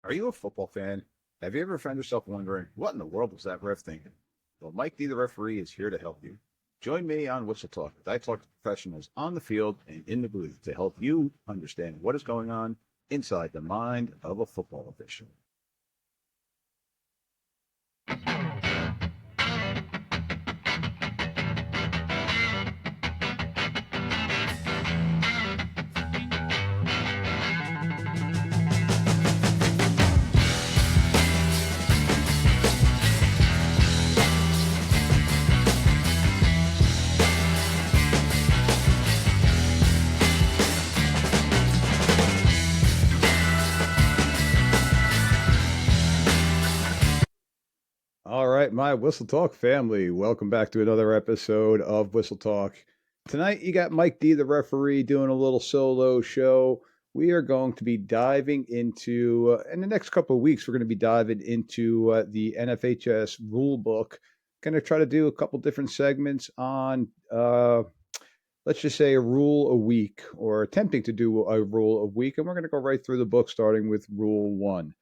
Are you a football fan? Have you ever found yourself wondering, what in the world was that ref thinking? Well, Mike D, the referee, is here to help you. Join me on Whistle Talk as I talk to professionals on the field and in the booth to help you understand what is going on inside the mind of a football official. All right, my Whistle Talk family, welcome back to another episode of Whistle Talk. Tonight, you got Mike D, the referee, doing a little solo show. We are going to be diving into, in the next couple of weeks, we're going to be diving into the NFHS rule book. Going to try to do a couple different segments on, let's just say, a rule a week, or attempting to do a rule a week. And we're going to go right through the book, starting with Rule 1.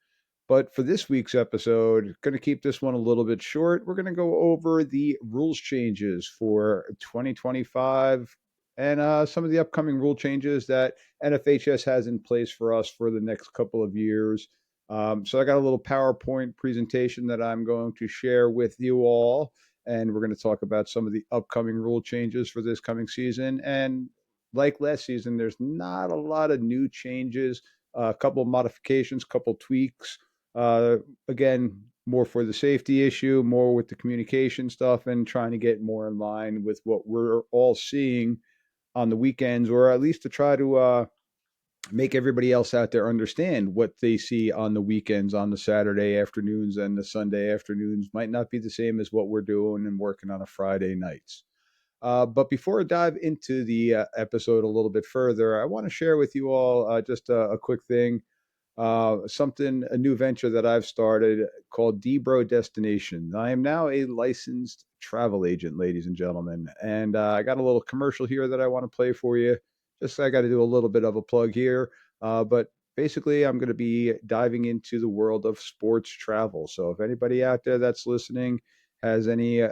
But for this week's episode, going to keep this one a little bit short. We're going to go over the rules changes for 2025 and some of the upcoming rule changes that NFHS has in place for us for the next couple of years. So I got a little PowerPoint presentation that I'm going to share with you all, and we're going to talk about some of the upcoming rule changes for this coming season. And like last season, there's not a lot of new changes, a couple of modifications, couple tweaks. Again, more for the safety issue, more with the communication stuff, and trying to get more in line with what we're all seeing on the weekends, or at least to try to make everybody else out there understand what they see on the weekends, on the Saturday afternoons and the Sunday afternoons might not be the same as what we're doing and working on a Friday nights. But before I dive into the episode a little bit further, I want to share with you all just a quick thing. A new venture that I've started called Dro Destinations. I am now a licensed travel agent, ladies and gentlemen, and I got a little commercial here that I want to play for you. Just I got to do a little bit of a plug here, but basically, I'm going to be diving into the world of sports travel. So if anybody out there that's listening has any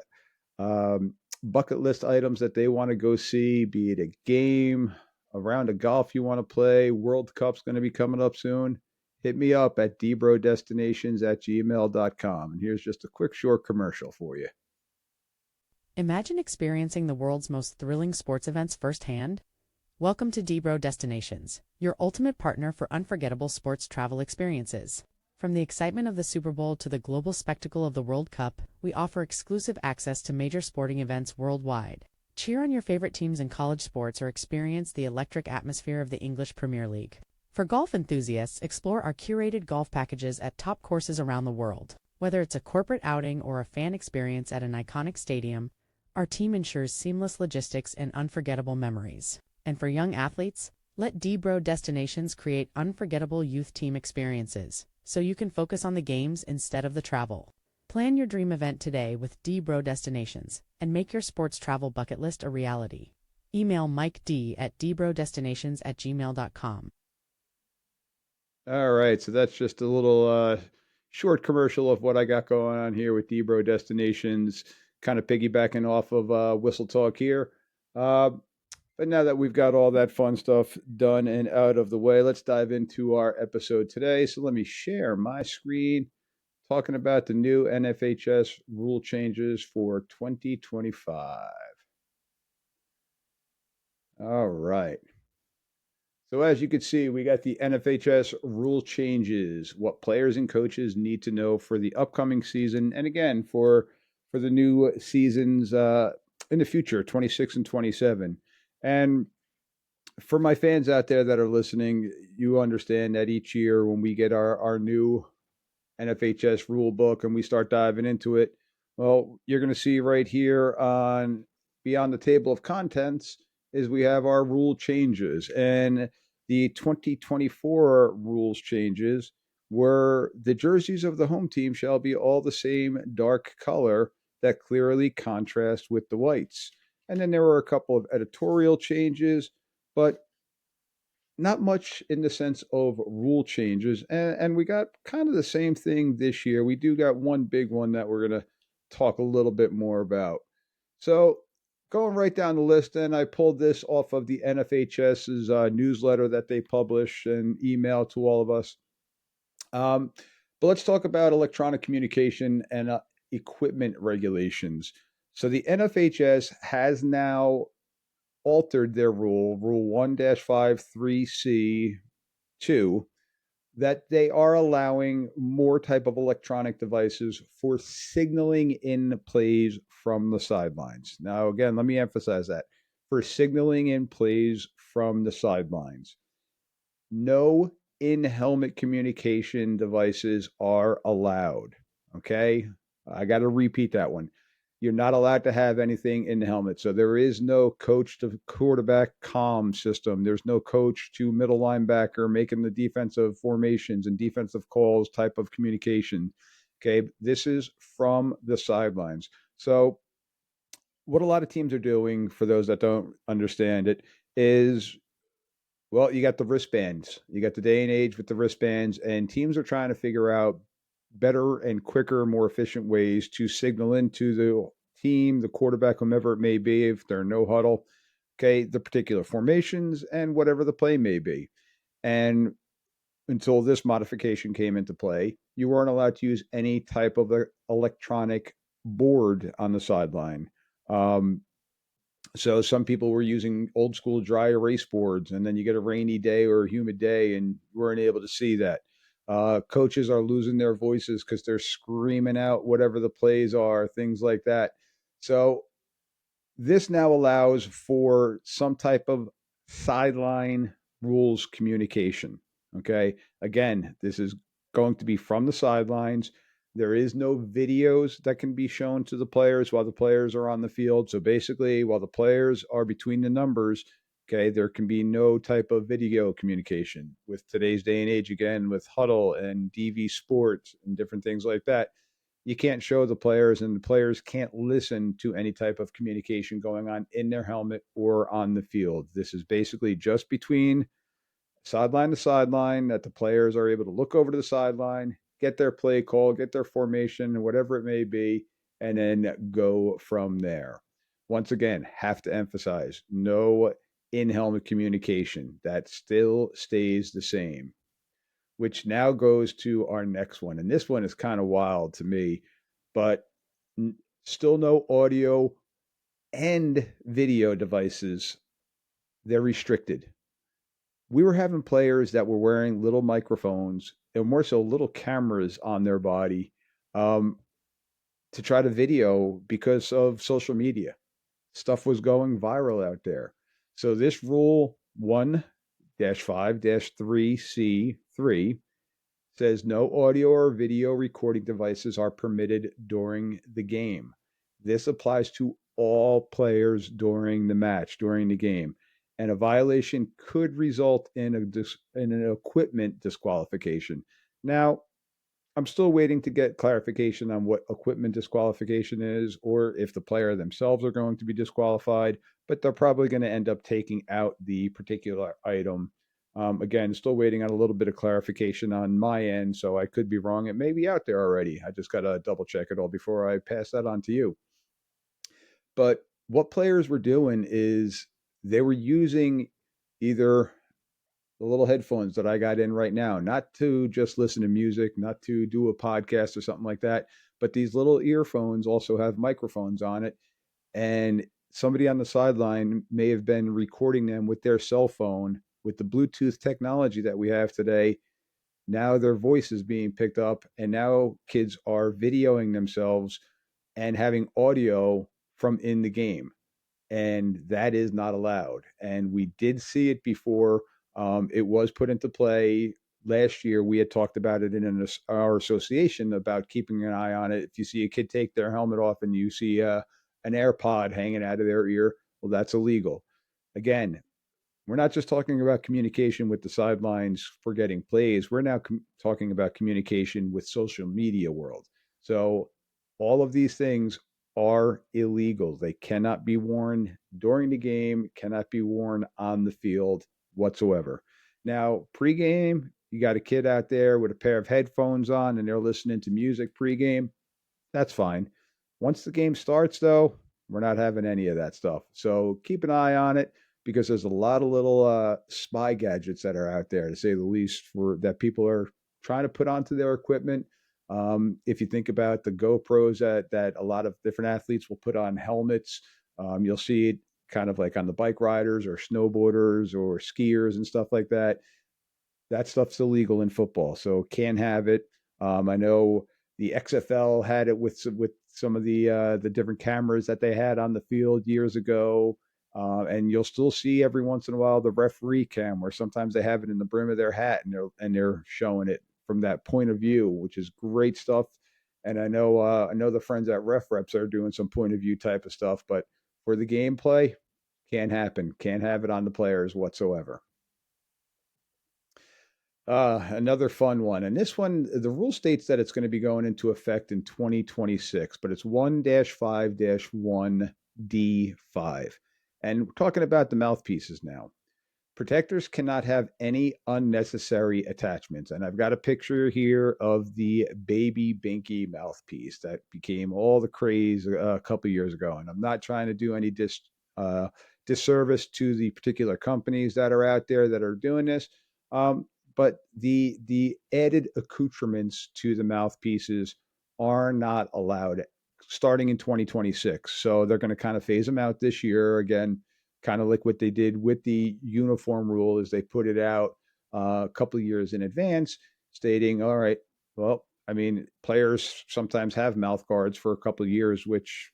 bucket list items that they want to go see, be it a game, a round of golf you want to play, World Cup's going to be coming up soon, hit me up at dbrodestinations@gmail.com. And here's just a quick short commercial for you. Imagine experiencing the world's most thrilling sports events firsthand. Welcome to Dro Destinations, your ultimate partner for unforgettable sports travel experiences. From the excitement of the Super Bowl to the global spectacle of the World Cup, we offer exclusive access to major sporting events worldwide. Cheer on your favorite teams in college sports or experience the electric atmosphere of the English Premier League. For golf enthusiasts, explore our curated golf packages at top courses around the world. Whether it's a corporate outing or a fan experience at an iconic stadium, our team ensures seamless logistics and unforgettable memories. And for young athletes, let Dro Destinations create unforgettable youth team experiences, so you can focus on the games instead of the travel. Plan your dream event today with Dro Destinations and make your sports travel bucket list a reality. Email Mike D at dbrodestinations@gmail.com. All right, so that's just a little short commercial of what I got going on here with Dro Destinations, kind of piggybacking off of Whistle Talk here. But now that we've got all that fun stuff done and out of the way, let's dive into our episode today. So let me share my screen talking about the new NFHS rule changes for 2025. All right. So as you can see, we got the NFHS rule changes, what players and coaches need to know for the upcoming season, and again for the new seasons in the future, 26 and 27. And for my fans out there that are listening, you understand that each year when we get our new NFHS rule book and we start diving into it, well, you're going to see right here on beyond the table of contents is we have our rule changes. And the 2024 rules changes were the jerseys of the home team shall be all the same dark color that clearly contrast with the whites. And then there were a couple of editorial changes, but not much in the sense of rule changes. And we got kind of the same thing this year. We do got one big one that we're going to talk a little bit more about. So, going right down the list, and I pulled this off of the NFHS's newsletter that they publish and email to all of us. Um, but let's talk about electronic communication and equipment regulations. So, the NFHS has now altered their rule 1-53C2, that they are allowing more type of electronic devices for signaling in plays from the sidelines. Now, again, let me emphasize that for signaling in plays from the sidelines. No in helmet communication devices are allowed. Okay. I got to repeat that one. You're not allowed to have anything in the helmet. So there is no coach to quarterback comm system. There's no coach to middle linebacker making the defensive formations and defensive calls type of communication. Okay. This is from the sidelines. So what a lot of teams are doing, for those that don't understand it, is, well, you got the wristbands. You got the day and age with the wristbands, and teams are trying to figure out better and quicker, more efficient ways to signal into the team, the quarterback, whomever it may be, if they're no huddle, okay, the particular formations and whatever the play may be. And until this modification came into play, you weren't allowed to use any type of electronic board on the sideline. Um, so some people were using old school dry erase boards, and then you get a rainy day or a humid day, and you weren't able to see that. Coaches are losing their voices because they're screaming out whatever the plays are, things like that. So this now allows for some type of sideline rules communication. Okay. Again, this is going to be from the sidelines. There is no videos that can be shown to the players while the players are on the field. So basically, while the players are between the numbers, okay, there can be no type of video communication. With today's day and age, again, with Huddle and DV Sports and different things like that, you can't show the players, and the players can't listen to any type of communication going on in their helmet or on the field. This is basically just between sideline to sideline, that the players are able to look over to the sideline, get their play call, get their formation, whatever it may be, and then go from there. Once again, have to emphasize no in helmet communication. That still stays the same, which now goes to our next one. And this one is kind of wild to me, but still no audio and video devices. They're restricted. We were having players that were wearing little microphones and more so little cameras on their body, um, to try to video because of social media. Stuff was going viral out there. So this rule 1-5-3C3 says no audio or video recording devices are permitted during the game. This applies to all players during the match, during the game. And a violation could result in an equipment disqualification. Now, I'm still waiting to get clarification on what equipment disqualification is, or if the player themselves are going to be disqualified, but they're probably going to end up taking out the particular item. Again, still waiting on a little bit of clarification on my end, so I could be wrong. It may be out there already. I just got to double check it all before I pass that on to you. But what players were doing is they were using either the little headphones that I got in right now, not to just listen to music, not to do a podcast or something like that, but these little earphones also have microphones on it. And somebody on the sideline may have been recording them with their cell phone. With the Bluetooth technology that we have today, now their voice is being picked up, and now kids are videoing themselves and having audio from in the game, and that is not allowed. And we did see it before. It was put into play last year. We had talked about it in our association about keeping an eye on it. If you see a kid take their helmet off and you see an AirPod hanging out of their ear, well, that's illegal. Again, we're not just talking about communication with the sidelines for getting plays. We're now talking about communication with social media world. So all of these things are illegal. They cannot be worn during the game, cannot be worn on the field whatsoever. Now, pregame, you got a kid out there with a pair of headphones on and they're listening to music pregame. That's fine. Once the game starts, though, we're not having any of that stuff. So keep an eye on it because there's a lot of little spy gadgets that are out there, to say the least, for that people are trying to put onto their equipment. If you think about the GoPros that a lot of different athletes will put on helmets, you'll see it kind of like on the bike riders or snowboarders or skiers and stuff like that. That stuff's illegal in football, so can't have it. I know the XFL had it with some of the different cameras that they had on the field years ago, and you'll still see every once in a while the referee cam, where sometimes they have it in the brim of their hat and they're showing it from that point of view, which is great stuff. And I know the friends at Ref Reps are doing some point of view type of stuff, but for the gameplay, can't happen. Can't have it on the players whatsoever. Another fun one. And this one, the rule states that it's going to be going into effect in 2026, but it's 1-5 1D5. And we're talking about the mouthpieces now. Protectors cannot have any unnecessary attachments. And I've got a picture here of the baby Binky mouthpiece that became all the craze a couple years ago. And I'm not trying to do any disservice to the particular companies that are out there that are doing this. But the added accoutrements to the mouthpieces are not allowed starting in 2026. So they're going to kind of phase them out this year again, kind of like what they did with the uniform rule, is they put it out a couple of years in advance, stating, all right, well, I mean, players sometimes have mouth guards for a couple of years, which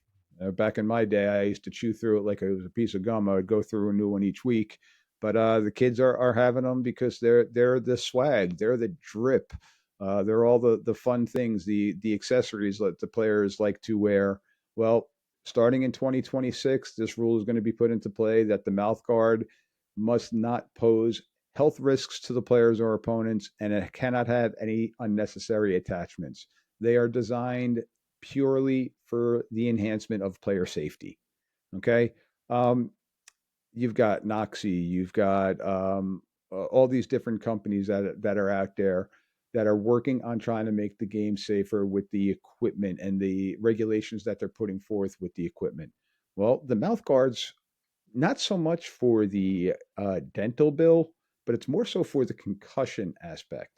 back in my day, I used to chew through it like it was a piece of gum. I would go through a new one each week. But the kids are having them because they're the swag, they're the drip, they're all the fun things, the accessories that the players like to wear. Well, starting in 2026, this rule is going to be put into play that the mouth guard must not pose health risks to the players or opponents, and it cannot have any unnecessary attachments. They are designed purely for the enhancement of player safety. Okay. You've got Noxie, you've got all these different companies that are out there that are working on trying to make the game safer with the equipment and the regulations that they're putting forth with the equipment. Well, the mouth guards, not so much for the dental bill, but it's more so for the concussion aspect.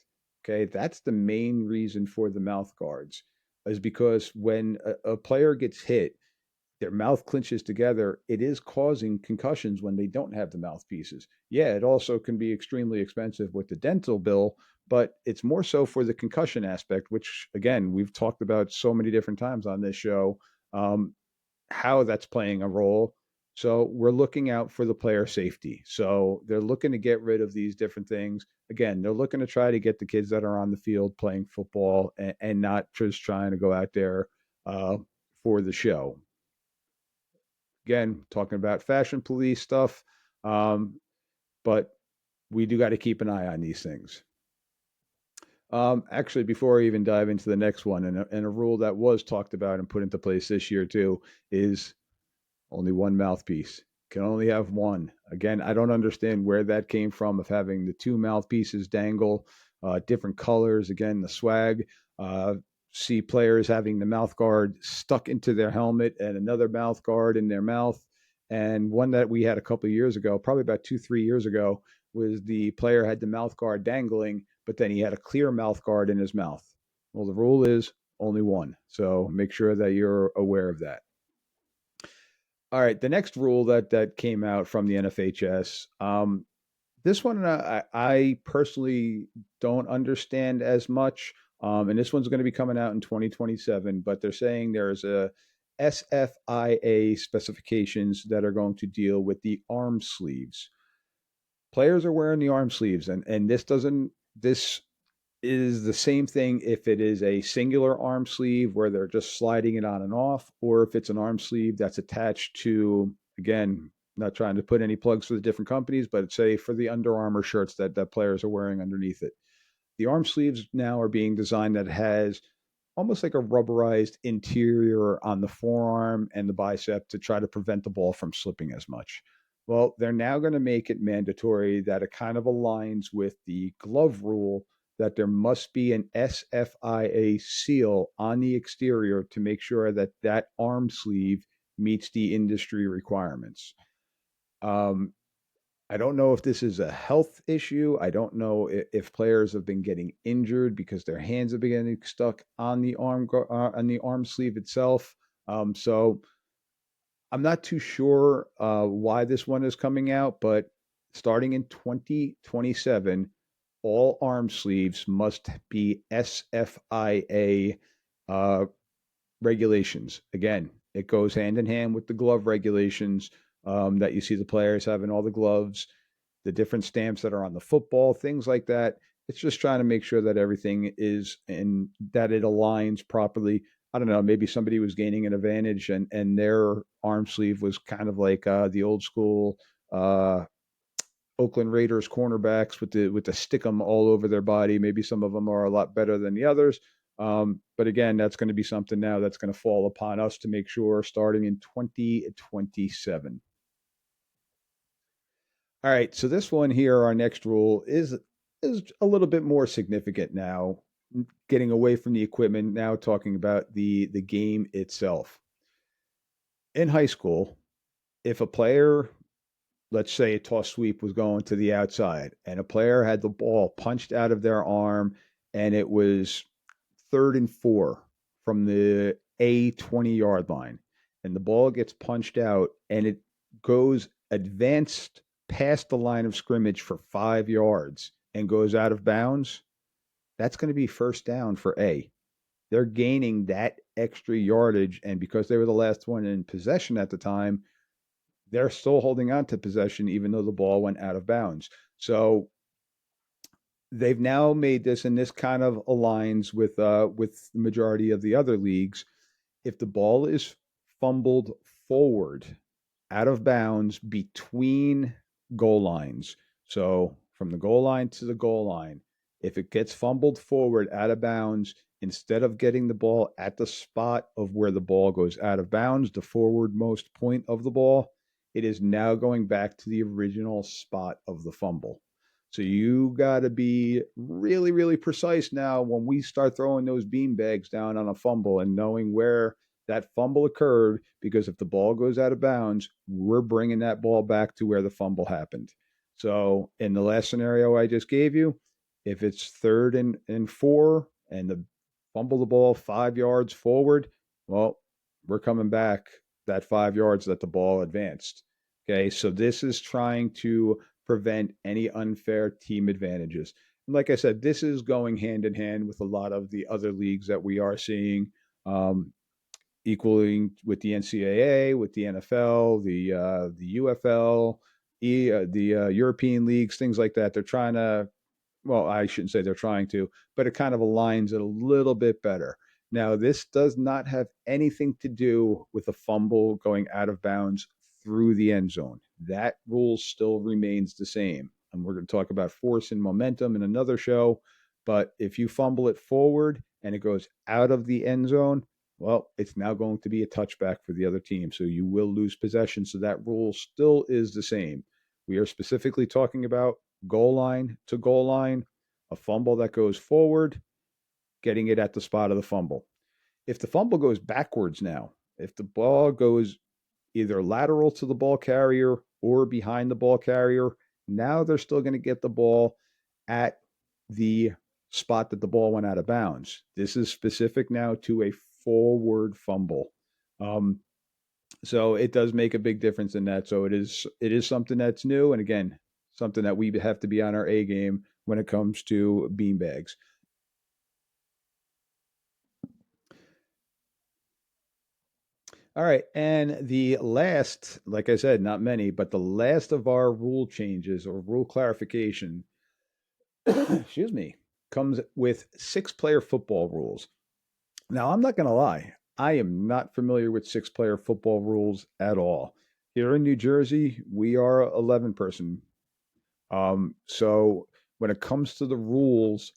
Okay, that's the main reason for the mouth guards, is because when a player gets hit, their mouth clinches together, it is causing concussions when they don't have the mouthpieces. Yeah, it also can be extremely expensive with the dental bill, but it's more so for the concussion aspect, which again, we've talked about so many different times on this show, um, how that's playing a role. So we're looking out for the player safety. So they're looking to get rid of these different things. Again, they're looking to try to get the kids that are on the field playing football and not just trying to go out there uh, for the show. Again, talking about fashion police stuff, um, but we do got to keep an eye on these things. Actually, before I even dive into the next one, and a rule that was talked about and put into place this year too, is only one mouthpiece. Can only have one. Again, I don't understand where that came from of having the two mouthpieces dangle, different colors. Again, the swag. Uh, See players having the mouth guard stuck into their helmet and another mouth guard in their mouth. And one that we had a couple of years ago, probably about 2, 3 years ago, was the player had the mouth guard dangling, but then he had a clear mouth guard in his mouth. Well, the rule is only one. So make sure that you're aware of that. All right, the next rule that came out from the NFHS. This one I personally don't understand as much, and this one's going to be coming out in 2027. But they're saying there's a SFIA specifications that are going to deal with the arm sleeves. Players are wearing the arm sleeves, and this is the same thing if it is a singular arm sleeve where they're just sliding it on and off, or if it's an arm sleeve that's attached to, again, not trying to put any plugs for the different companies, but say for the Under Armour shirts that players are wearing underneath it. The arm sleeves now are being designed that has almost like a rubberized interior on the forearm and the bicep to try to prevent the ball from slipping as much. Well, they're now going to make it mandatory that it kind of aligns with the glove rule that there must be an SFIA seal on the exterior to make sure that that arm sleeve meets the industry requirements. Um, I don't know if this is a health issue. I don't know if players have been getting injured because their hands have been getting stuck on the on the arm sleeve itself. So I'm not too sure why this one is coming out, but starting in 2027, all arm sleeves must be SFIA uh, regulations. Again, it goes hand in hand with the glove regulations that you see the players having all the gloves, the different stamps that are on the football, things like that. It's just trying to make sure that everything is and that it aligns properly. I don't know, maybe somebody was gaining an advantage and their arm sleeve was kind of like the old school uh, Oakland Raiders cornerbacks with the stickum all over their body. Maybe some of them are a lot better than the others. But again, that's going to be something now that's going to fall upon us to make sure starting in 2027. All right, so this one here, our next rule is a little bit more significant now, getting away from the equipment, now talking about the game itself. In high school, if a player, let's say a toss sweep was going to the outside and a player had the ball punched out of their arm and it was 3rd and 4 from the A 20-yard line and the ball gets punched out and it goes advanced past the line of scrimmage for 5 yards and goes out of bounds, that's going to be first down for A. They're gaining that extra yardage. And because they were the last one in possession at the time, they're still holding on to possession even though the ball went out of bounds. So they've now made this, and this kind of aligns with the majority of the other leagues. If the ball is fumbled forward out of bounds between goal lines, so from the goal line to the goal line, if it gets fumbled forward out of bounds, instead of getting the ball at the spot of where the ball goes out of bounds, the forwardmost point of the ball, it is now going back to the original spot of the fumble. So you got to be really, really precise now when we start throwing those bean bags down on a fumble and knowing where that fumble occurred, because if the ball goes out of bounds, we're bringing that ball back to where the fumble happened. So in the last scenario I just gave you, if it's 3rd and 4 and the fumble the ball 5 yards forward, well, we're coming back that 5 yards that the ball advanced. Okay, so this is trying to prevent any unfair team advantages. And like I said, this is going hand in hand with a lot of the other leagues that we are seeing, equaling with the NCAA, with the NFL, the UFL, the European leagues, things like that. They're trying to, well, I shouldn't say they're trying to, but it kind of aligns it a little bit better. Now, this does not have anything to do with a fumble going out of bounds through the end zone. That rule still remains the same. And we're going to talk about force and momentum in another show. But if you fumble it forward and it goes out of the end zone, well, it's now going to be a touchback for the other team. So you will lose possession. So that rule still is the same. We are specifically talking about goal line to goal line, a fumble that goes forward, getting it at the spot of the fumble. If the fumble goes backwards now, if the ball goes either lateral to the ball carrier or behind the ball carrier, now they're still going to get the ball at the spot that the ball went out of bounds. This is specific now to a forward fumble. Um, so it does make a big difference in that. So it is something that's new, and again, something that we have to be on our A game when it comes to beanbags. All right, and the last, like I said, not many, but the last of our rule changes or rule clarification, excuse me, comes with six-player football rules. Now, I'm not going to lie, I am not familiar with six-player football rules at all. Here in New Jersey, we are 11 person. So when it comes to the rules,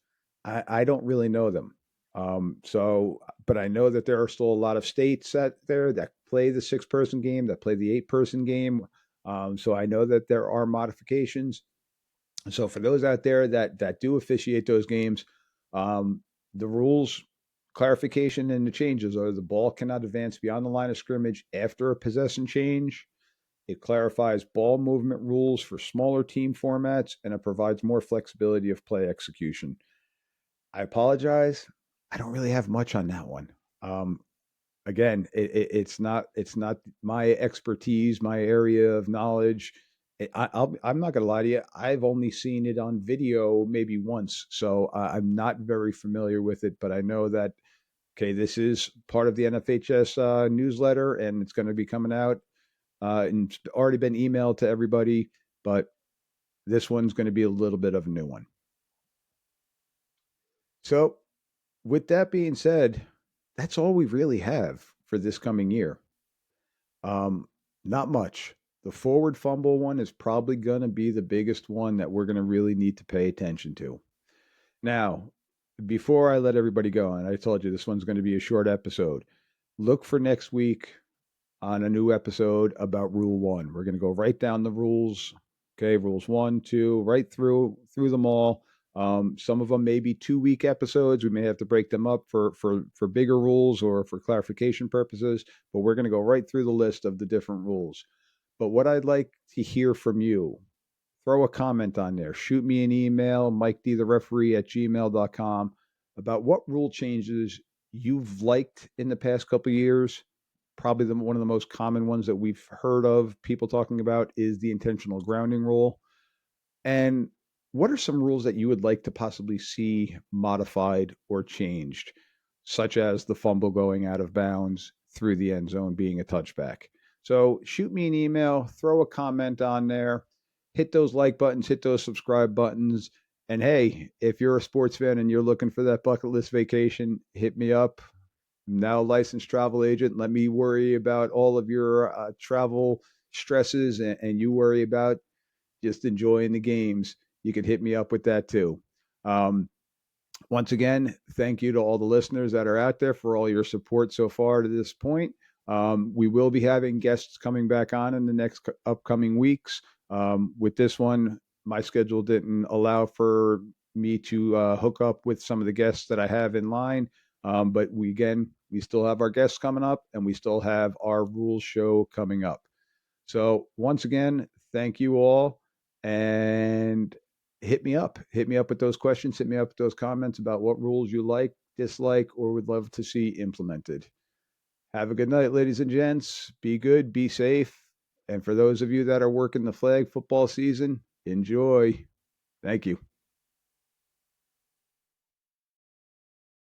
I don't really know them. But I know that there are still a lot of states out there that play the 6 person game, that play the 8 person game. So I know that there are modifications. So for those out there that do officiate those games, um, the rules clarification and the changes are the ball cannot advance beyond the line of scrimmage after a possession change. It clarifies ball movement rules for smaller team formats, and it provides more flexibility of play execution. I apologize. I don't really have much on that one. Um, Again, it's not my expertise, my area of knowledge. I'm not gonna lie to you. I've only seen it on video maybe once, so I'm not very familiar with it. But I know that okay, this is part of the NFHS newsletter, and it's going to be coming out, and it's already been emailed to everybody. But this one's going to be a little bit of a new one. So, with that being said, that's all we really have for this coming year. Um, Not much. The forward fumble one is probably going to be the biggest one that we're going to really need to pay attention to. Now, before I let everybody go, and I told you this one's going to be a short episode, look for next week on a new episode about Rule One. We're going to go right down the rules. Okay, rules one, two, right through them all. Some of them may be 2 week episodes. We may have to break them up for bigger rules or for clarification purposes. But we're going to go right through the list of the different rules. But what I'd like to hear from you, throw a comment on there. Shoot me an email, Mike D, the referee at gmail.com, about what rule changes you've liked in the past couple of years. Probably one of the most common ones that we've heard of people talking about is the intentional grounding rule. And what are some rules that you would like to possibly see modified or changed, such as the fumble going out of bounds through the end zone being a touchback? So shoot me an email, throw a comment on there, hit those like buttons, hit those subscribe buttons. And hey, if you're a sports fan and you're looking for that bucket list vacation, hit me up. I'm now a licensed travel agent. Let me worry about all of your travel stresses, and you worry about just enjoying the games. You can hit me up with that too. Um, Once again, thank you to all the listeners that are out there for all your support so far to this point. We will be having guests coming back on in the next upcoming weeks. With this one, my schedule didn't allow for me to hook up with some of the guests that I have in line. But we still have our guests coming up, and we still have our rules show coming up. So once again, thank you all, and hit me up. Hit me up with those questions. Hit me up with those comments about what rules you like, dislike, or would love to see implemented. Have a good night, ladies and gents. Be good, be safe. And for those of you that are working the flag football season, enjoy. Thank you.